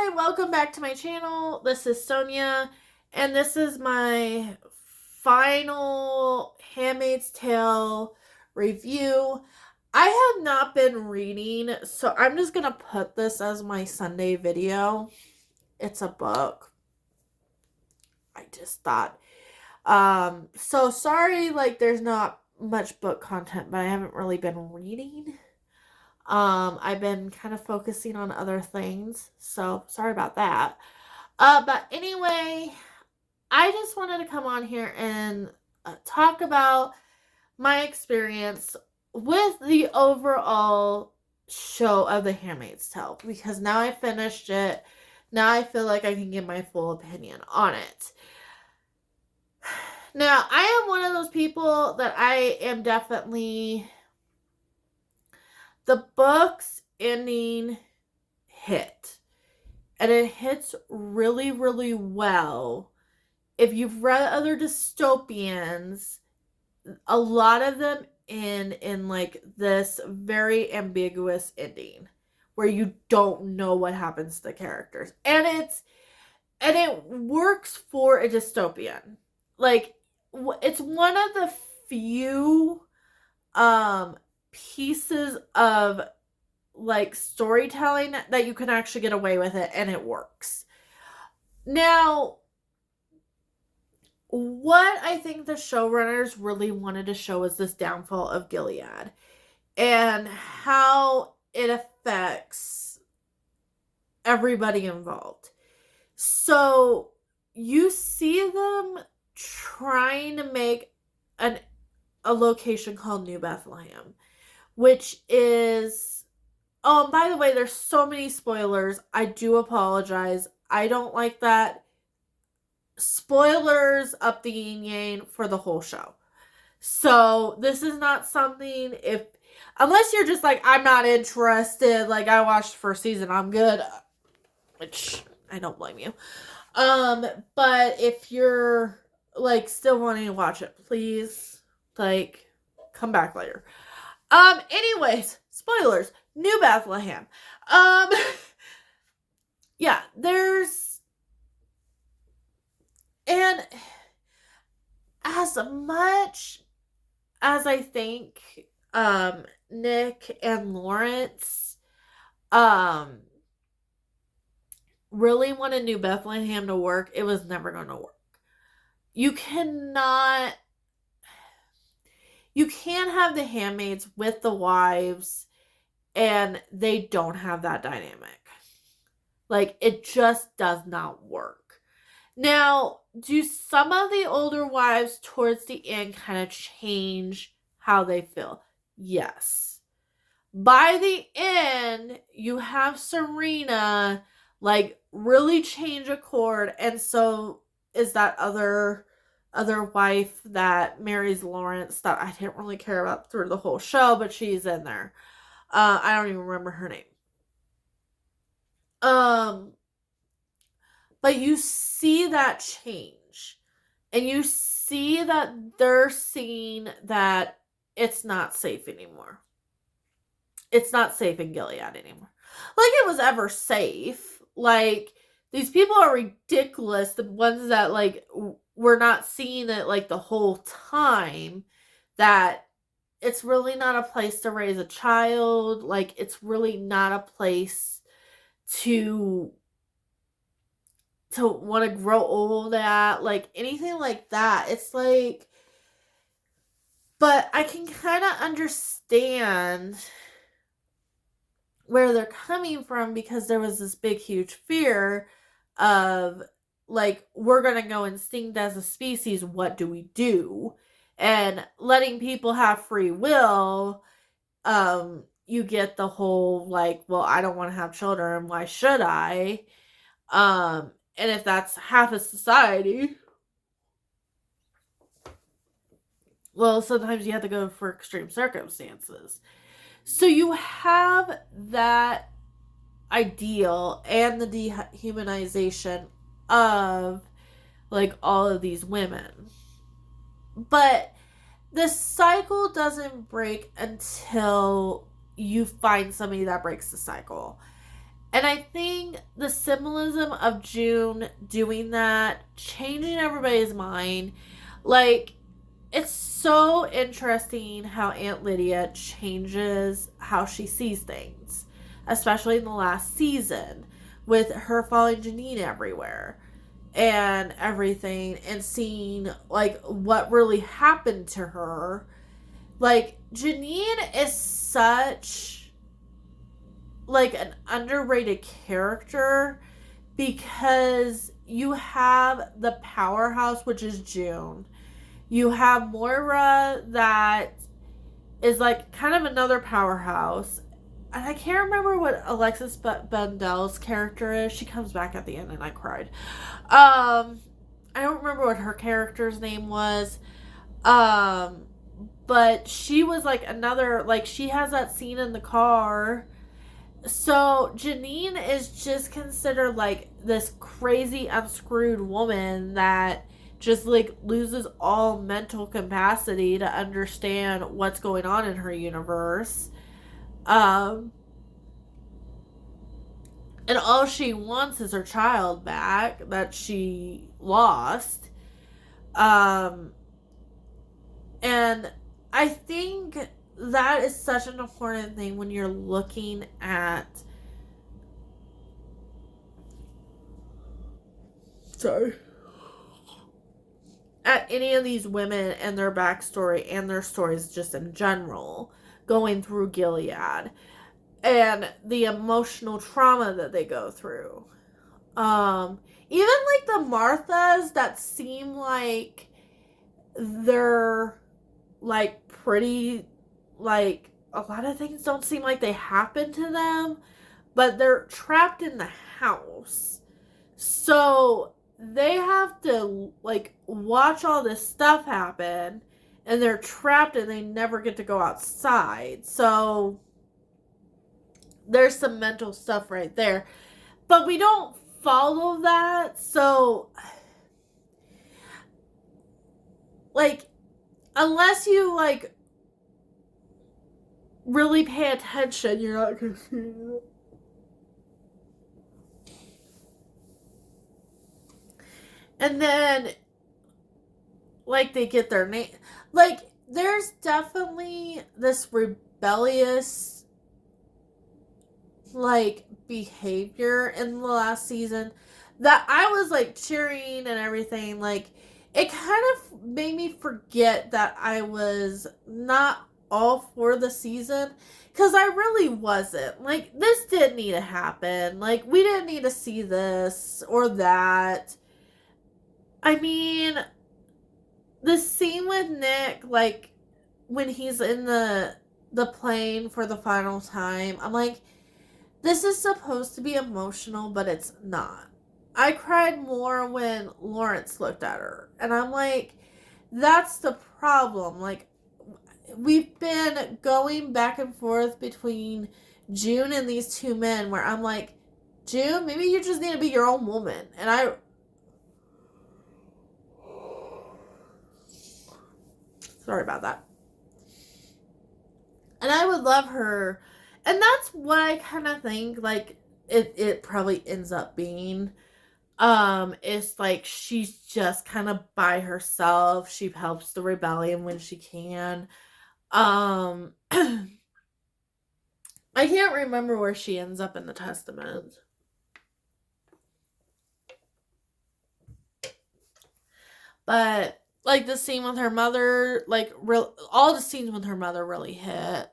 Hi, welcome back to my channel. This is Sonia, and this is my final Handmaid's Tale review. I have not been reading, so I'm just gonna put this as my Sunday video. It's a book. I just thought. So sorry, like there's not much book content, but I haven't really been reading. I've been kind of focusing on other things, so sorry about that. But anyway, I just wanted to come on here and talk about my experience with the overall show of The Handmaid's Tale because now I finished it. Now I feel like I can give my full opinion on it. Now, I am one of those people that I am definitely. The book's ending hit. And it hits really, really well. If you've read other dystopians, a lot of them end in like this very ambiguous ending where you don't know what happens to the characters. And it works for a dystopian. Like it's one of the few pieces of like storytelling that you can actually get away with it and it works. Now, what I think the showrunners really wanted to show is this downfall of Gilead and how it affects everybody involved. So you see them trying to make a location called New Bethlehem, which is, oh, by the way, there's so many spoilers. I do apologize. I don't like that. Spoilers up the yin yang for the whole show. So this is not something, unless you're just like, I'm not interested, like I watched the first season, I'm good, which I don't blame you. But if you're like still wanting to watch it, please like come back later. Anyways, spoilers. New Bethlehem. Yeah, and as much as I think Nick and Lawrence really wanted New Bethlehem to work, it was never going to work. You can't have the handmaids with the wives and they don't have that dynamic. Like, it just does not work. Now, do some of the older wives towards the end kind of change how they feel? Yes. By the end, you have Serena, like, really change a chord, and so is that other wife that marries Lawrence that I didn't really care about through the whole show, but she's in there. I don't even remember her name. But you see that change. And you see that they're seeing that it's not safe anymore. It's not safe in Gilead anymore. Like it was ever safe. Like, these people are ridiculous. The ones that, like, we're not seeing it, like, the whole time. That it's really not a place to raise a child. Like, it's really not a place to want to grow old at. Like, anything like that. It's like... But I can kind of understand where they're coming from because there was this big, huge fear of, like, we're going to go extinct as a species. What do we do? And letting people have free will, you get the whole, like, well, I don't want to have children. Why should I? And if that's half of society, well, sometimes you have to go for extreme circumstances. So you have that ideal and the dehumanization of, like, all of these women. But the cycle doesn't break until you find somebody that breaks the cycle. And I think the symbolism of June doing that, changing everybody's mind, like, it's so interesting how Aunt Lydia changes how she sees things, especially in the last season with her following Janine everywhere and everything and seeing like what really happened to her. Like, Janine is such like an underrated character because you have the powerhouse, which is June. You have Moira, that is like kind of another powerhouse. And I can't remember what Alexis Bendel's character is. She comes back at the end and I cried. I don't remember what her character's name was. Um, but she was like another, like, she has that scene in the car. So Janine is just considered like this crazy unscrewed woman that just like loses all mental capacity to understand what's going on in her universe. Um and all she wants is her child back that she lost. Um and I think that is such an important thing when you're looking at, sorry, at any of these women and their backstory and their stories just in general going through Gilead and the emotional trauma that they go through. Even like the Marthas that seem like they're like pretty, like a lot of things don't seem like they happen to them, but they're trapped in the house. So they have to like watch all this stuff happen and they're trapped and they never get to go outside. So there's some mental stuff right there. But we don't follow that. So like unless you like really pay attention, you're not gonna see it. And then like they get their name, like there's definitely this rebellious like behavior in the last season that I was like cheering and everything. Like, it kind of made me forget that I was not all for the season because I really wasn't. Like, this didn't need to happen. Like, we didn't need to see this or that. I mean, the scene with Nick, like when he's in the plane for the final time, I'm like, this is supposed to be emotional, but it's not. I cried more when Lawrence looked at her, and I'm like, that's the problem. Like, we've been going back and forth between June and these two men where I'm like, June, maybe you just need to be your own woman. And I, sorry about that. And I would love her. And that's what I kind of think like it probably ends up being. It's like she's just kind of by herself. She helps the rebellion when she can. I can't remember where she ends up in the testament. But like the scene with her mother, like all the scenes with her mother really hit.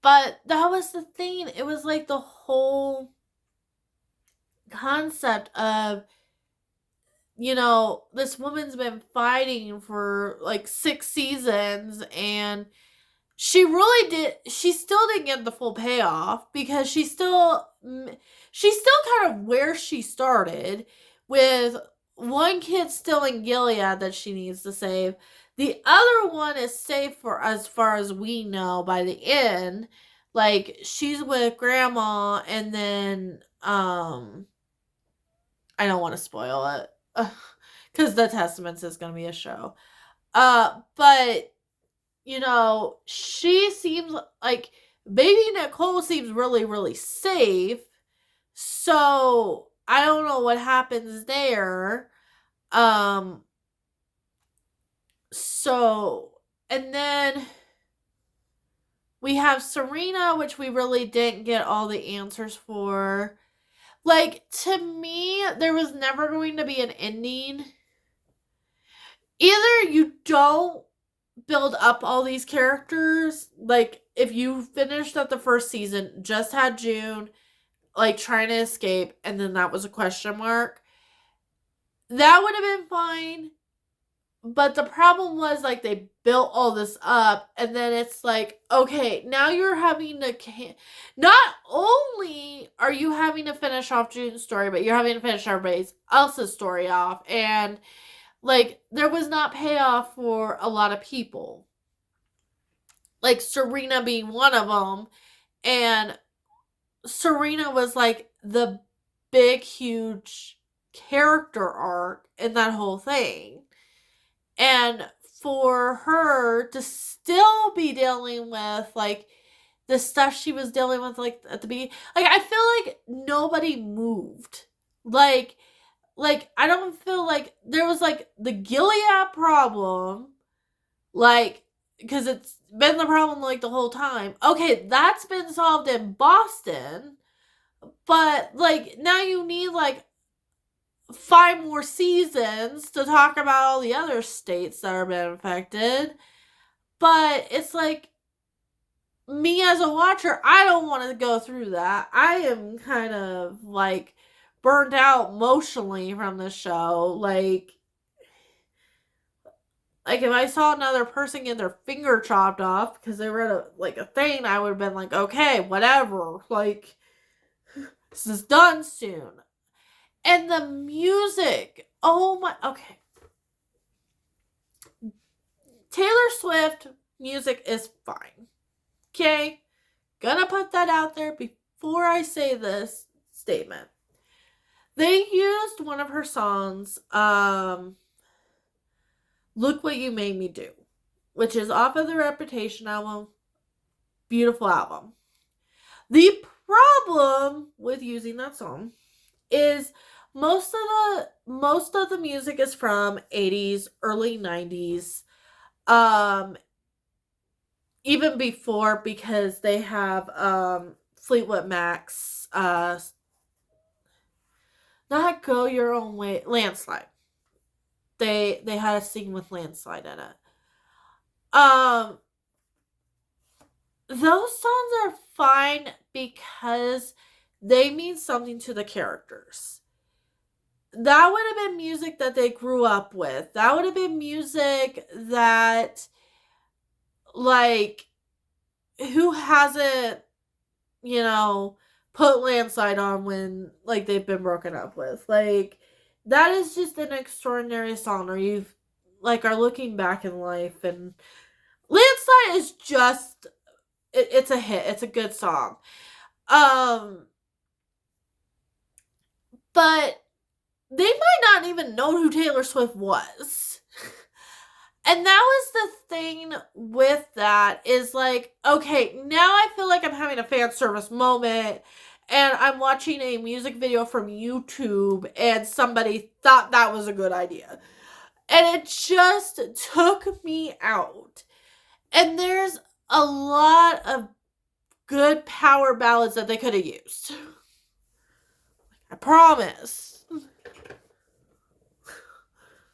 But that was the thing. It was like the whole concept of, you know, this woman's been fighting for like 6 seasons and she still didn't get the full payoff because she's still kind of where she started with one kid still in Gilead that she needs to save. The other one is safe for as far as we know by the end. Like, she's with grandma, and then I don't want to spoil it because the Testaments is going to be a show. But you know, she seems like baby Nicole seems really, really safe So I don't know what happens there. Um, so, and then we have Serena, which we really didn't get all the answers for. Like, to me, there was never going to be an ending. Either you don't build up all these characters, like, if you finished at the first season, just had June, like, trying to escape, and then that was a question mark, that would have been fine. But the problem was, like, they built all this up, and then it's like, okay, now you're having to. Not only are you having to finish off June's story, but you're having to finish everybody else's story off. And, like, there was not payoff for a lot of people. Like, Serena being one of them. And Serena was, like, the big, huge character arc in that whole thing. And for her to still be dealing with, like, the stuff she was dealing with, like, at the beginning, like, I feel like nobody moved. Like, I don't feel like there was, like, the Gilead problem, like, because it's been the problem, like, the whole time. Okay, that's been solved in Boston, but, like, now you need, like, 5 more seasons to talk about all the other states that are being affected. But it's like, me as a watcher, I don't want to go through that. I am kind of, like, burned out emotionally from the show. Like, if I saw another person get their finger chopped off because they were at a thing, I would have been like, okay, whatever. Like, this is done soon. And the music. Oh my. Okay. Taylor Swift music is fine. Okay? Gonna put that out there before I say this statement. They used one of her songs, Look What You Made Me Do, which is off of the Reputation album. Beautiful album. The problem with using that song is most of the music is from 80s, early 90s. Even before, because they have Fleetwood Mac's not Go Your Own Way, Landslide. They had a scene with Landslide in it. Those songs are fine because they mean something to the characters. That would have been music that they grew up with. That would have been music that, like, who hasn't, put Landslide on when, like, they've been broken up with. Like, that is just an extraordinary song, or you've, like, are looking back in life, and Landslide is just, it's a hit. It's a good song. But they might not even know who Taylor Swift was. And that was the thing with that, is like, okay, now I feel like I'm having a fan service moment, and I'm watching a music video from YouTube, and somebody thought that was a good idea. And it just took me out. And there's a lot of good power ballads that they could have used. I promise.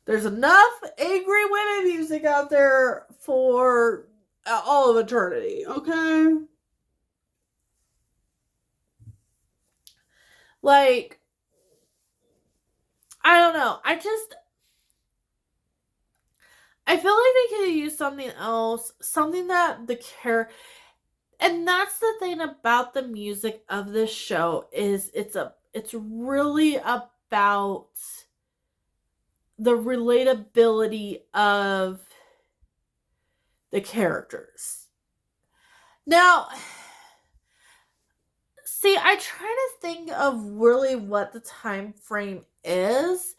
There's enough angry women music out there for all of eternity, okay? Like, I don't know. I feel like they could have used something else, something that the and that's the thing about the music of this show, is it's really about the relatability of the characters. Now, see, I try to think of really what the time frame is,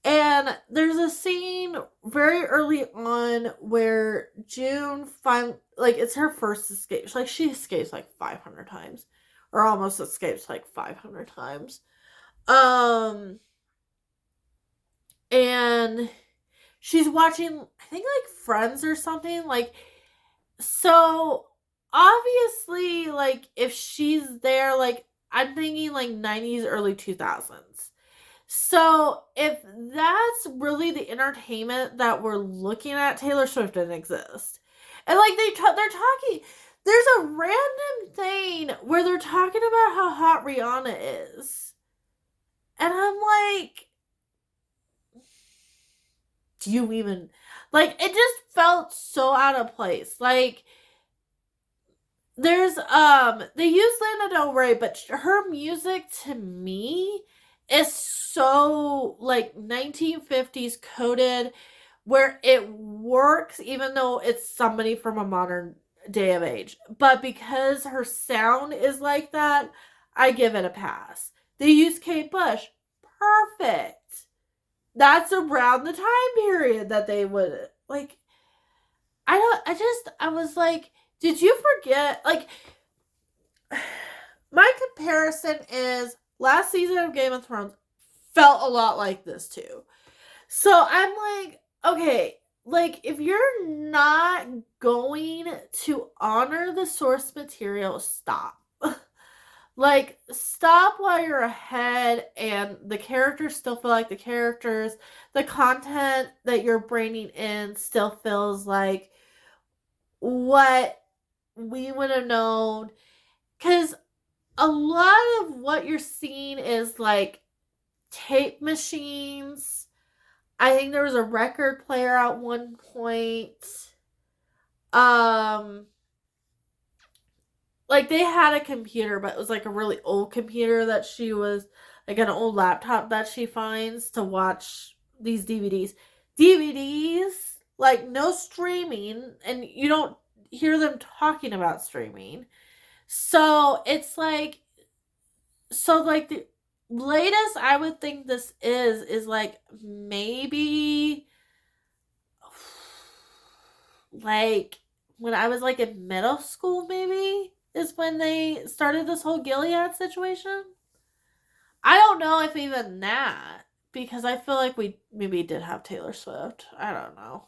and there's a scene very early on where June finally, like, it's her first escape. Like, she escapes like 500 times, or almost escapes like 500 times. Um, and she's watching, I think, like Friends or something. Like, so obviously, like, if she's there, like, I'm thinking like 90s, early 2000s. So if that's really the entertainment that we're looking at, Taylor Swift didn't exist. And like they're talking, there's a random thing where they're talking about how hot Rihanna is. And I'm like, do you even, like, it just felt so out of place. Like, there's they use Lana Del Rey, but her music to me is so like 1950s coded, where it works even though it's somebody from a modern day of age. But because her sound is like that, I give it a pass. They use Kate Bush. Perfect. That's around the time period that they would, like, I was like, did you forget? Like, my comparison is last season of Game of Thrones felt a lot like this too. So I'm like, okay, like, if you're not going to honor the source material, stop. Like, stop while you're ahead, and the characters still feel like the characters. The content that you're bringing in still feels like what we would have known. Because a lot of what you're seeing is like tape machines. I think there was a record player at one point. Um, like, they had a computer, but it was like a really old computer that she was, like, an old laptop that she finds to watch these DVDs. DVDs, like, no streaming, and you don't hear them talking about streaming. So it's like, so like the latest I would think this is like maybe like when I was like in middle school, maybe is when they started this whole Gilead situation. I don't know if even that, because I feel like we maybe did have Taylor Swift. I don't know.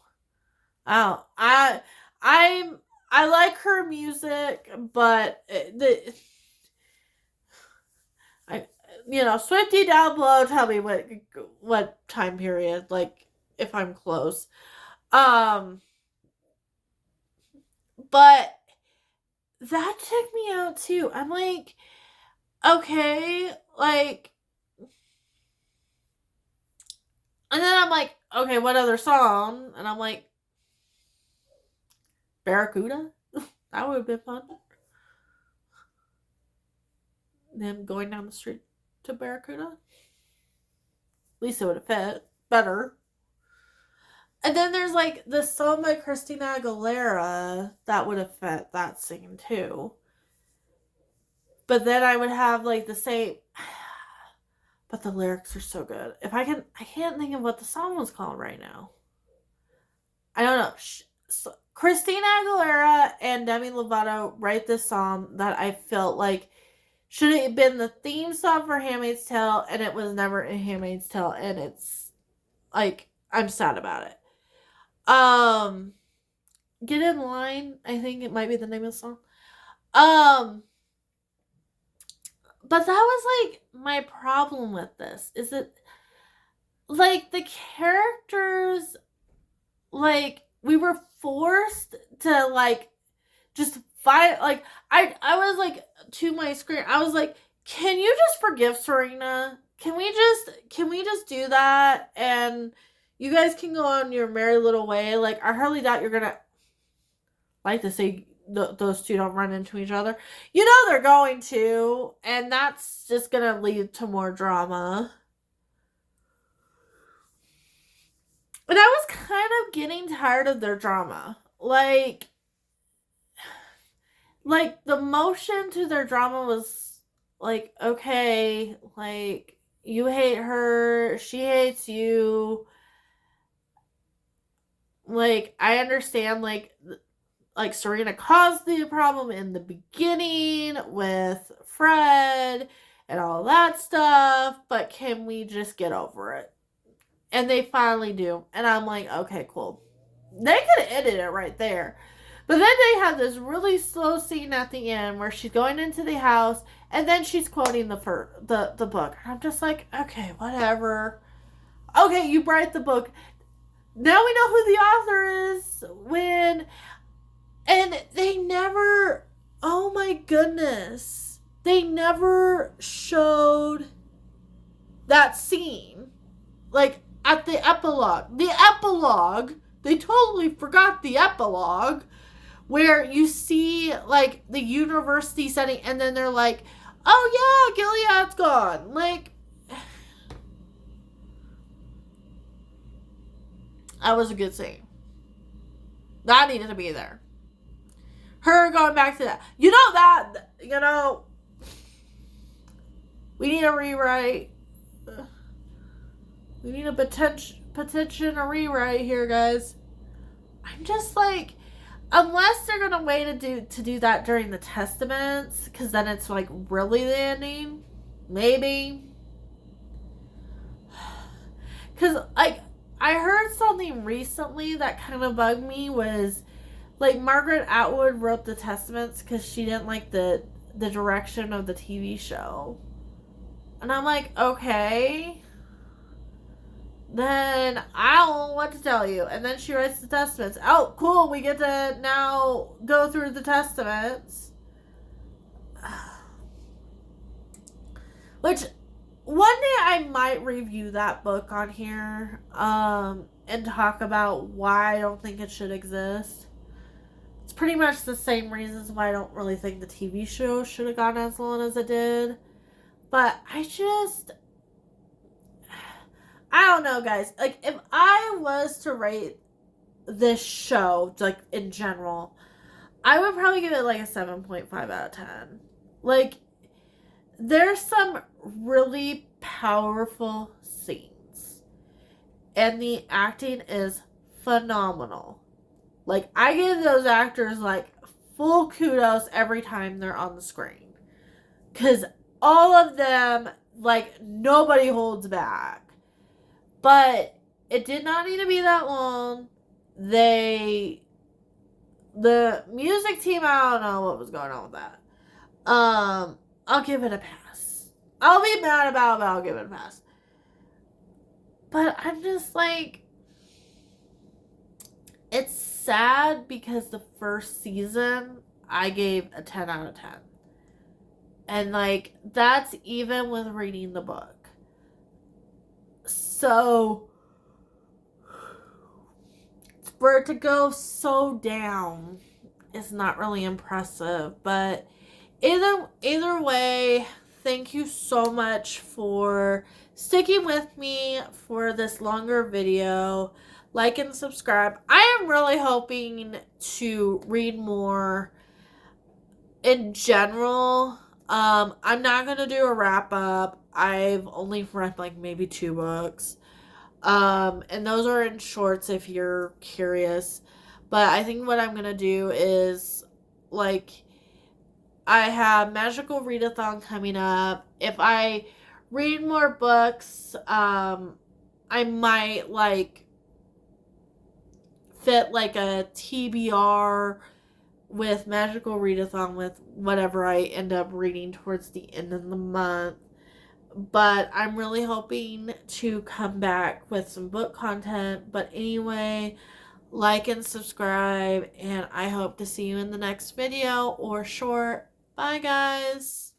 I don't, I'm I like her music, but the I, Swifty down below, tell me what time period, like, if I'm close. Um, but that took me out too. I'm like, okay, like, and then I'm like, okay, what other song? And I'm like, Barracuda? That would have been fun. Them going down the street to Barracuda. At least it would have fit better. And then there's like the song by Christina Aguilera that would have fit that scene too. But then I would have like the same. But the lyrics are so good. I can't think of what the song was called right now. I don't know. Christina Aguilera and Demi Lovato write this song that I felt like should have been the theme song for Handmaid's Tale, and it was never in Handmaid's Tale, and it's like, I'm sad about it. Get in Line, I think it might be the name of the song. But that was like my problem with this. Is it like the characters, like, we were forced to like just fight, like, I was like, to my screen, I was like, can you just forgive Serena? Can we just do that, and you guys can go on your merry little way? Like, I hardly doubt you're gonna like to say those two don't run into each other. You know they're going to, and that's just gonna lead to more drama. And I was kind of getting tired of their drama. Like the motion to their drama was like, okay, like, you hate her, she hates you. Like, I understand, like, like Serena caused the problem in the beginning with Fred and all that stuff, but can we just get over it? And they finally do. And I'm like, okay, cool. They could have ended it right there. But then they have this really slow scene at the end where she's going into the house and then she's quoting the book. And I'm just like, okay, whatever. Okay, you write the book. Now we know who the author is. And they never, oh my goodness, they never showed that scene. Like, at the epilogue. The epilogue, they totally forgot the epilogue, where you see, like, the university setting, and then they're like, oh yeah, Gilead's gone. Like, that was a good scene. That needed to be there. Her going back to that. We need a rewrite. We need a petition, a rewrite here, guys. I'm just like, unless they're gonna wait to do that during the Testaments, because then it's like really the ending, maybe. Because like I heard something recently that kind of bugged me was like Margaret Atwood wrote the Testaments because she didn't like the direction of the TV show, and I'm like, okay. Then I don't know what to tell you. And then she writes the Testaments. Oh, cool. We get to now go through the Testaments. Which, one day I might review that book on here and talk about why I don't think it should exist. It's pretty much the same reasons why I don't really think the TV show should have gone as long as it did. But I don't know, guys. Like, if I was to rate this show, like, in general, I would probably give it, like, a 7.5 out of 10. Like, there's some really powerful scenes. And the acting is phenomenal. Like, I give those actors, like, full kudos every time they're on the screen. Because all of them, like, nobody holds back. But it did not need to be that long. The music team, I don't know what was going on with that. I'll give it a pass. I'll be mad about it, but I'll give it a pass. But I'm just like, it's sad because the first season I gave a 10 out of 10. And like, that's even with reading the book. So, for it to go so down is not really impressive. But either way, thank you so much for sticking with me for this longer video. Like and subscribe. I am really hoping to read more in general. I'm not going to do a wrap up. I've only read like maybe 2 books. And those are in shorts if you're curious. But I think what I'm going to do is, like, I have Magical Readathon coming up. If I read more books, I might, like, fit, like, a TBR with Magical Readathon with whatever I end up reading towards the end of the month. But I'm really hoping to come back with some book content. But anyway, like and subscribe, and I hope to see you in the next video or short. Bye, guys.